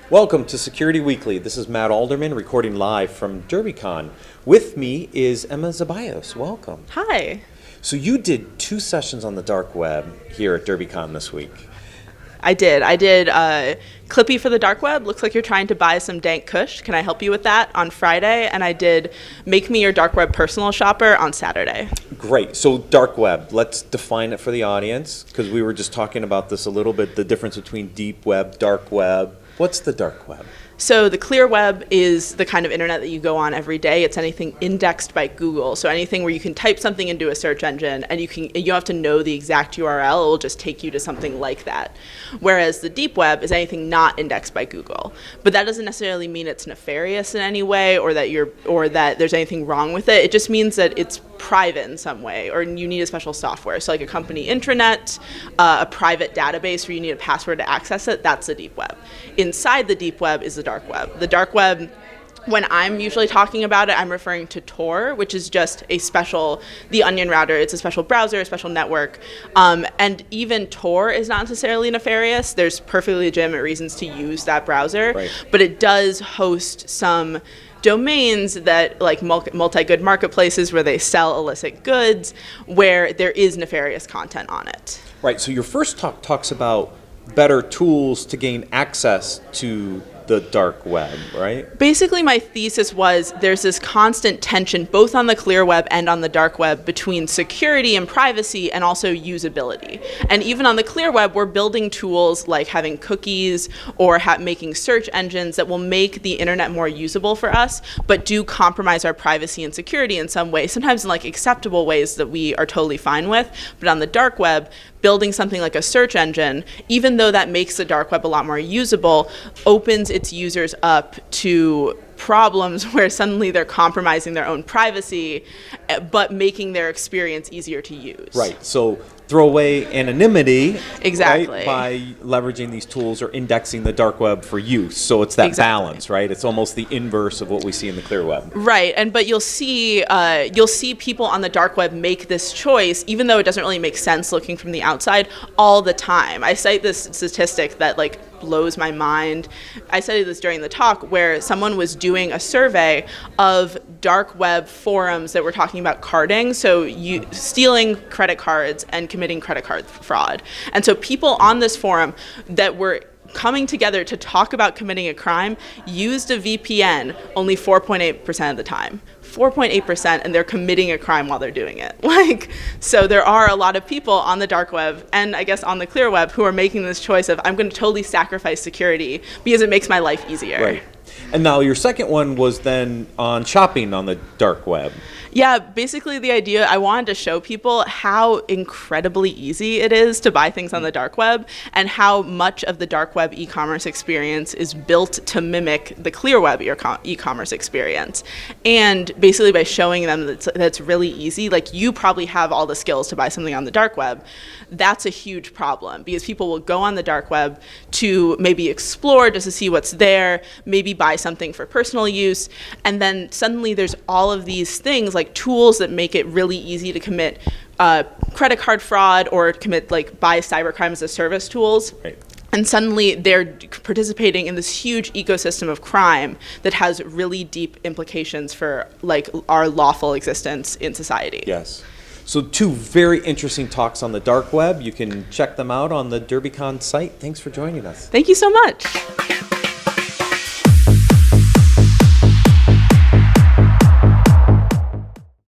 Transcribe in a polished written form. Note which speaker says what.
Speaker 1: Welcome to Security Weekly. This is Matt Alderman recording live from DerbyCon. With me is Emma Zaballos. Welcome.
Speaker 2: Hi.
Speaker 1: So you did 2 sessions on the dark web here at DerbyCon this week.
Speaker 2: I did Clippy for the dark web. Looks like you're trying to buy some Dank Kush. Can I help you with that on Friday? And I did Make Me Your Dark Web Personal Shopper on Saturday.
Speaker 1: Great. So dark web, let's define it for the audience because we were just talking about this a little bit, the difference between deep web, dark web. What's the dark web?
Speaker 2: So the clear web is the kind of internet that you go on every day. It's anything indexed by Google. So anything where you can type something into a search engine and you don't have to know the exact URL. It will just take you to something like that. Whereas the deep web is anything not indexed by Google. But that doesn't necessarily mean it's nefarious in any way or that there's anything wrong with it. It just means that it's private in some way, or you need a special software. So like a company intranet, a private database where you need a password to access it, that's the deep web. Inside the deep web is the dark web. The dark web, when I'm usually talking about it, I'm referring to Tor, which is just the Onion router. It's a special browser, a special network. And even Tor is not necessarily nefarious. There's perfectly legitimate reasons to use that browser,
Speaker 1: right.
Speaker 2: But it does host some domains that like multi-good marketplaces where they sell illicit goods, where there is nefarious content on it.
Speaker 1: Right. So your first talk talks about better tools to gain access to the dark web, right?
Speaker 2: Basically, my thesis was there's this constant tension both on the clear web and on the dark web between security and privacy and also usability. And even on the clear web, we're building tools like having cookies or making search engines that will make the internet more usable for us, but do compromise our privacy and security in some way, sometimes in like acceptable ways that we are totally fine with. But on the dark web, building something like a search engine, even though that makes the dark web a lot more usable, opens its users up to problems where suddenly they're compromising their own privacy, but making their experience easier to use.
Speaker 1: Right. So throw away anonymity,
Speaker 2: exactly,
Speaker 1: right, by leveraging these tools or indexing the dark web for use. So it's that balance, right? It's almost the inverse of what we see in the clear web.
Speaker 2: Right. But you'll see people on the dark web make this choice, even though it doesn't really make sense looking from the outside, all the time. I cite this statistic that blows my mind. I studied this during the talk where someone was doing a survey of dark web forums that were talking about carding, so stealing credit cards and committing credit card fraud. And so people on this forum that were coming together to talk about committing a crime used a VPN only 4.8% of the time. 4.8%, and they're committing a crime while they're doing it. So there are a lot of people on the dark web and I guess on the clear web who are making this choice of I'm going to totally sacrifice security because it makes my life easier.
Speaker 1: Right. And now your second one was then on shopping on the dark web.
Speaker 2: Yeah, basically the idea, I wanted to show people how incredibly easy it is to buy things on the dark web and how much of the dark web e-commerce experience is built to mimic the clear web e-commerce experience. And basically by showing them that's really easy, you probably have all the skills to buy something on the dark web, that's a huge problem because people will go on the dark web to maybe explore just to see what's there, maybe buy something for personal use, and then suddenly there's all of these things like tools that make it really easy to commit credit card fraud or commit buy cybercrime as a service tools.
Speaker 1: Right.
Speaker 2: And suddenly they're participating in this huge ecosystem of crime that has really deep implications for our lawful existence in society.
Speaker 1: Yes. So 2 very interesting talks on the dark web. You can check them out on the DerbyCon site. Thanks for joining us.
Speaker 2: Thank you so much.